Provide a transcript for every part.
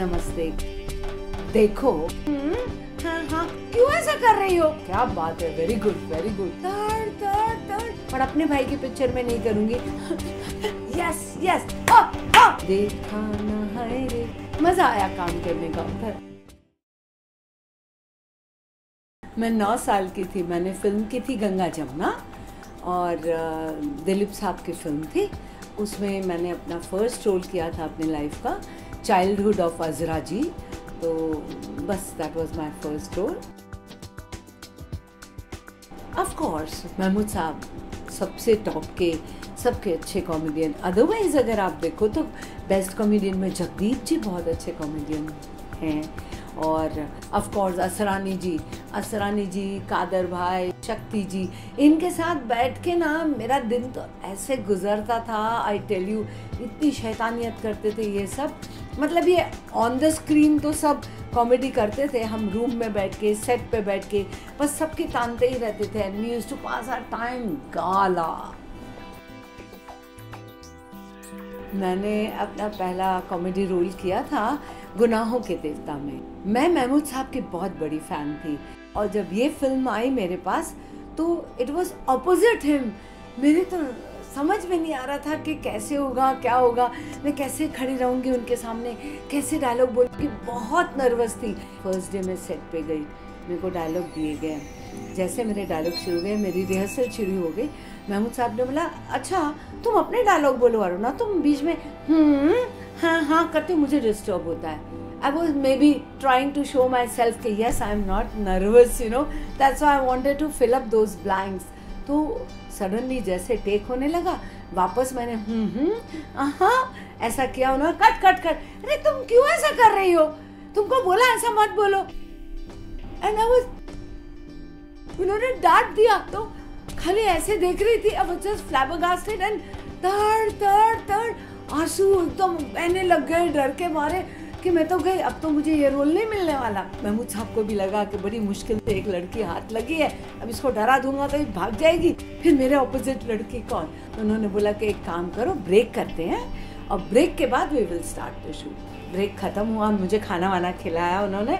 नमस्ते। देखो हाँ हाँ क्यों ऐसा कर रही हो? क्या बात है, very good very good. Third third third. पर अपने भाई की पिक्चर में नहीं करूंगी। Yes yes. देखा ना है रे। मजा आया काम करने का उधर। मैं 9 साल की थी, मैंने फिल्म की थी गंगा जमुना और दिलीप साहब की फिल्म थी। उसमें मैंने अपना फर्स्ट रोल किया था अपनी लाइफ का, चाइल्डहुड ऑफ अजरा जी। तो बस that was my first role. Of course Mahmood साहब सबसे टॉप के, सबके अच्छे कॉमेडियन। अदरवाइज अगर आप देखो तो बेस्ट कॉमेडियन में जगदीप जी बहुत अच्छे कॉमेडियन हैं, और ऑफ कोर्स असरानी जी, कादर भाई, शक्ति जी, इनके साथ बैठ के ना मेरा दिन तो ऐसे गुजरता था। आई टेल यू, इतनी शैतानियत करते थे ये सब। मतलब ये ऑन द स्क्रीन तो सब कॉमेडी करते थे, हम रूम में बैठ के, सेट पे बैठ के बस सबकी तानते ही रहते थे। And we used to pass our time gala. मैंने अपना पहला कॉमेडी रोल किया था गुनाहों के देवता में। मैं महमूद साहब की बहुत बड़ी फैन थी, और जब ये फिल्म आई मेरे पास तो इट वाज ऑपोजिट हिम। मेरे तो समझ में नहीं आ रहा था कि कैसे होगा, क्या होगा, मैं कैसे खड़ी रहूंगी उनके सामने, कैसे डायलॉग बोलूंगी। बहुत नर्वस थी। फर्स्ट डे मैं सेट पे गई, मेरे को डायलॉग दिए गए। जैसे मेरे डायलॉग शुरू हुए, मेरी रिहर्सल शुरू हो गई, महमूद साहब ने बोला, अच्छा तुम अपने डायलॉग बोलो अरुणा, तुम बीच में हाँ हाँ करते, मुझे डिस्टर्ब होता है। I was maybe trying to show myself कि yes, I'm not nervous, you know. That's why I wanted to fill up those blanks. तो suddenly जैसे टेक होने लगा, वापस मैंने ऐसा किया। उन्होंने कट। अरे तुम क्यों ऐसा कर रही हो? तुमको बोला ऐसा मत बोलो। And I was, उन्होंने डांट दिया तो खाली ऐसे देख रही थी। I was just flabbergasted and third आंसू एकदम बहने लग गए डर के मारे कि मैं तो गई, अब तो मुझे ये रोल नहीं मिलने वाला। महमूद साहब को भी लगा कि बड़ी मुश्किल से एक लड़की हाथ लगी है, अब इसको डरा दूंगा तो ये भाग जाएगी, फिर मेरे ऑपोजिट लड़की कौन। तो उन्होंने बोला कि एक काम करो, ब्रेक करते हैं और ब्रेक के बाद we will start the shoot. Break खत्म हुआ, मुझे खाना वाना खिलाया उन्होंने।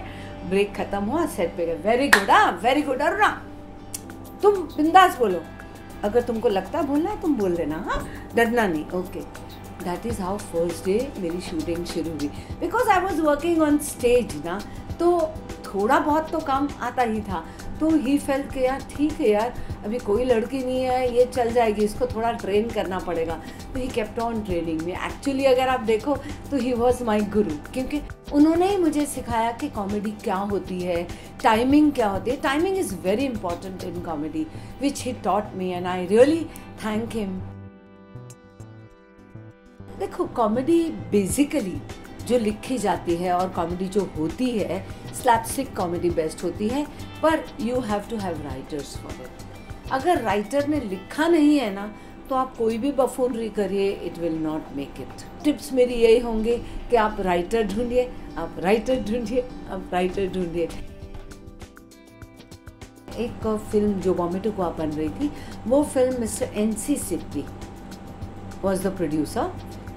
ब्रेक खत्म हुआ, सेट पे गए। Very good, very good Aruna, तुम बिंदास बोलो, अगर तुमको लगता है बोलना है तुम बोल देना, हाँ डरना नहीं। Okay, that is how first day मेरी शूटिंग शुरू हुई। Because I was working on stage ना, तो थोड़ा बहुत तो काम आता ही था। तो ही फेल्ट कि यार ठीक है यार, अभी कोई लड़की नहीं है, ये चल जाएगी, इसको थोड़ा ट्रेन करना पड़ेगा। तो ही केप्ट ऑन ट्रेनिंग में। एक्चुअली अगर आप देखो तो ही वॉज माई गुरु, क्योंकि उन्होंने ही मुझे सिखाया कि कॉमेडी क्या होती है, टाइमिंग क्या होती है। Timing is very important in comedy, which he taught me, and I really thank him. देखो, कॉमेडी बेसिकली जो लिखी जाती है और कॉमेडी जो होती है, स्लैपस्टिक कॉमेडी बेस्ट होती है, पर you have to have writers for it. अगर राइटर ने लिखा नहीं है ना, तो आप कोई भी बफूनरी करिए, it will not make it. Tips मेरी यही होंगे कि आप राइटर ढूंढिए, आप राइटर ढूंढिए, आप राइटर ढूंढिए। एक फिल्म जो वॉमिटो बन रही थी, वो film mister NC Sippy was the producer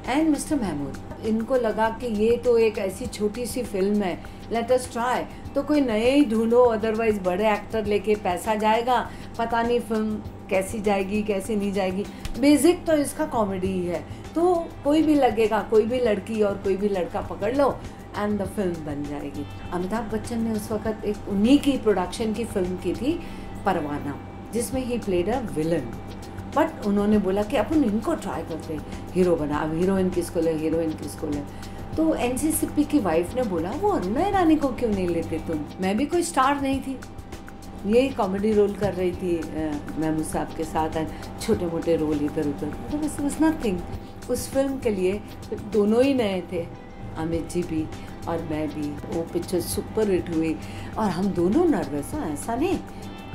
and mister Mahmood. इनको लगा कि ये तो एक ऐसी छोटी सी फिल्म है, लेट अस ट्राई, तो कोई नए ही ढूंढो, अदरवाइज बड़े एक्टर लेके पैसा जाएगा, पता नहीं फिल्म कैसी जाएगी कैसी नहीं जाएगी। बेसिक तो इसका कॉमेडी ही है, तो कोई भी लगेगा, कोई भी लड़की और कोई भी लड़का पकड़ लो एंड द फिल्म बन जाएगी। अमिताभ बच्चन ने उस वक्त एक उन्हीं की प्रोडक्शन की फिल्म की थी परवाना, जिसमें he played a villain. But उन्होंने बोला कि अपन इनको ट्राई करते हैं हीरो बना। अब हीरोइन किसको ले, हीरोइन किसको ले? तो NC सिप्पी की वाइफ ने बोला, वो अरुणा ईरानी को क्यों नहीं लेते तुम? मैं भी कोई स्टार नहीं थी, यही कॉमेडी रोल कर रही थी महमूद साहब के साथ, छोटे मोटे रोल इधर उधर, तो बस वाज नथिंग। उस फिल्म के लिए दोनों ही नए थे, अमित जी भी और मैं भी। वो पिक्चर सुपर हिट हुई और हम दोनों नर्वस हैं, ऐसा नहीं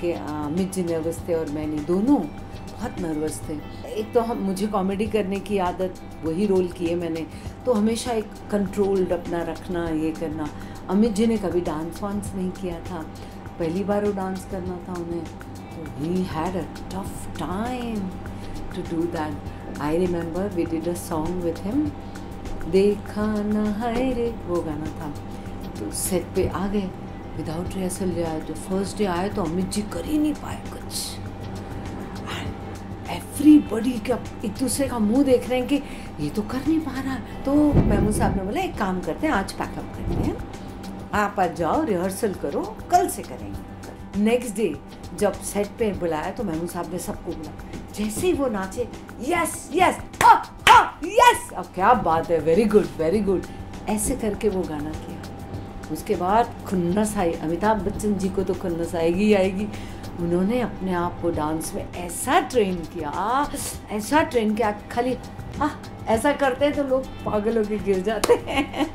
कि अमित जी नर्वस थे और मैं नहीं, दोनों बहुत नर्वस थे। एक तो मुझे कॉमेडी करने की आदत, वही रोल किए मैंने, तो हमेशा एक कंट्रोल्ड अपना रखना, ये करना। अमित जी ने कभी डांस वांस नहीं किया था, पहली बार वो डांस करना था उन्हें, तो he had a tough time to do that. I remember we did a song with him, देखा न हाय रे, वो गाना था। तो सेट पे आ गए विदाउट रिहर्सल। जो फर्स्ट डे आए तो अमित जी कर ही नहीं पाए कुछ। एवरीबडी का एक दूसरे का मुंह देख रहे हैं कि ये तो कर नहीं पा रहा। तो महमूद साहब ने बोला एक काम करते हैं, आज पैकअप करते हैं, आप आज जाओ रिहर्सल करो, कल से करेंगे। नेक्स्ट डे जब सेट पे बुलाया तो महमूद साहब ने सबको बुलाया। जैसे ही वो नाचे, यस यस हा हा यस, अब क्या बात है, वेरी गुड वेरी गुड, ऐसे करके वो गाना किया। उसके बाद खुन्नस आई। अमिताभ बच्चन जी को तो खुन्नस आएगी ही आएगी। उन्होंने अपने आप को डांस में ऐसा ट्रेन किया, ऐसा ट्रेन किया, खाली ऐसा करते हैं तो लोग पागल होकर गिर जाते हैं।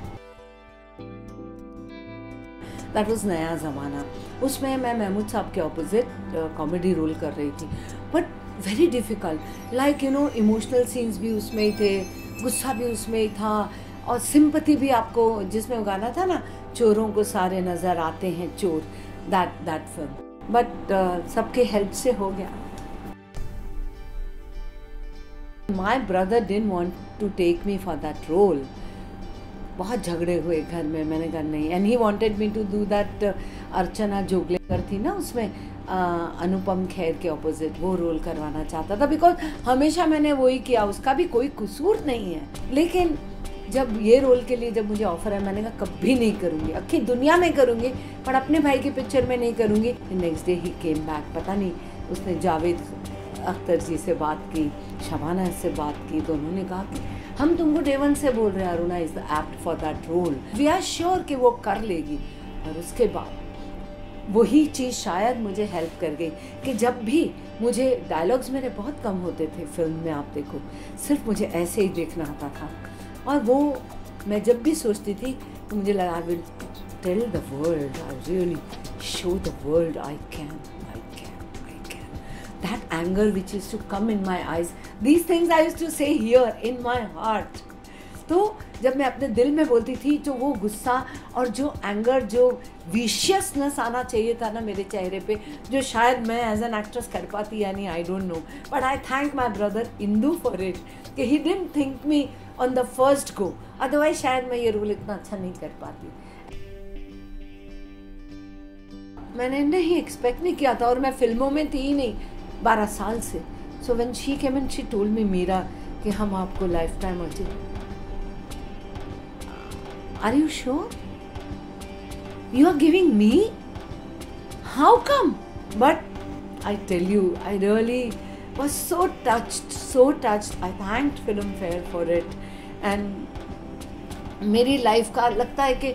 दैट वाज नया ज़माना। उसमें मैं महमूद साहब के ऑपोजिट कॉमेडी रोल कर रही थी, but very difficult. Like you know, emotional scenes भी उसमें ही थे, गुस्सा भी उसमें ही था, और सिंपैथी भी आपको, जिसमें वो गाना था ना, चोरों को सारे नज़र आते हैं चोर, दैट फिल्म। बट सबके हेल्प से हो गया। My brother didn't want to take me for that role. बहुत झगड़े हुए घर में, मैंने कहा नहीं। And he wanted me to do that, Archana Joglekar थी ना उसमें, अनुपम खेर के ऑपोजिट वो रोल करवाना चाहता था, बिकॉज हमेशा मैंने वही किया, उसका भी कोई कसूर नहीं है। लेकिन जब ये रोल के लिए जब मुझे ऑफर है, मैंने कहा कभी नहीं करूँगी, अक्खी दुनिया में करूँगी, पर अपने भाई की पिक्चर में नहीं करूँगी। नेक्स्ट डे ही केम बैक। पता नहीं उसने जावेद अख्तर जी से बात की, शबाना से बात की, तो उन्होंने कहा कि हम तुमको डे वन से बोल रहे हैं, Aruna is the apt for that role, we are sure कि वो कर लेगी। और उसके बाद वही चीज़ शायद मुझे हेल्प कर गई कि जब भी मुझे डायलॉग्स मेरे बहुत कम होते थे फिल्म में, आप देखो, सिर्फ मुझे ऐसे ही देखना आता था, और वो मैं जब भी सोचती थी तो मुझे लगा, I will tell the world, I really show the world I can. That anger which used to come in my eyes, these things I used to say here in my heart. तो जब मैं अपने दिल में बोलती थी, जो वो गुस्सा और जो एंगर, जो विशियसनेस आना चाहिए था ना मेरे चेहरे पे, जो शायद मैं एज एन एक्ट्रेस कर पाती या नहीं, I don't know, but I thank my brother Indu for it, कि he didn't think me on the first go, otherwise शायद मैं ये रोल इतना अच्छा नहीं कर पाती। मैंने नहीं एक्सपेक्ट नहीं किया था, और मैं फिल्मों में थी ही नहीं 12 साल से। So when she came and she told me, Meera, कि हम आपको life time achieve, are you sure you are giving me, how come? But I tell you, I really was so touched, I thanked Filmfare for it. And मेरी life का लगता है कि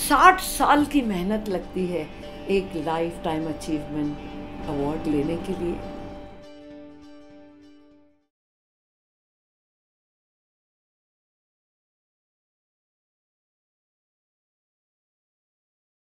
60 साल की मेहनत लगती है एक लाइफ टाइम अचीवमेंट अवार्ड लेने के लिए।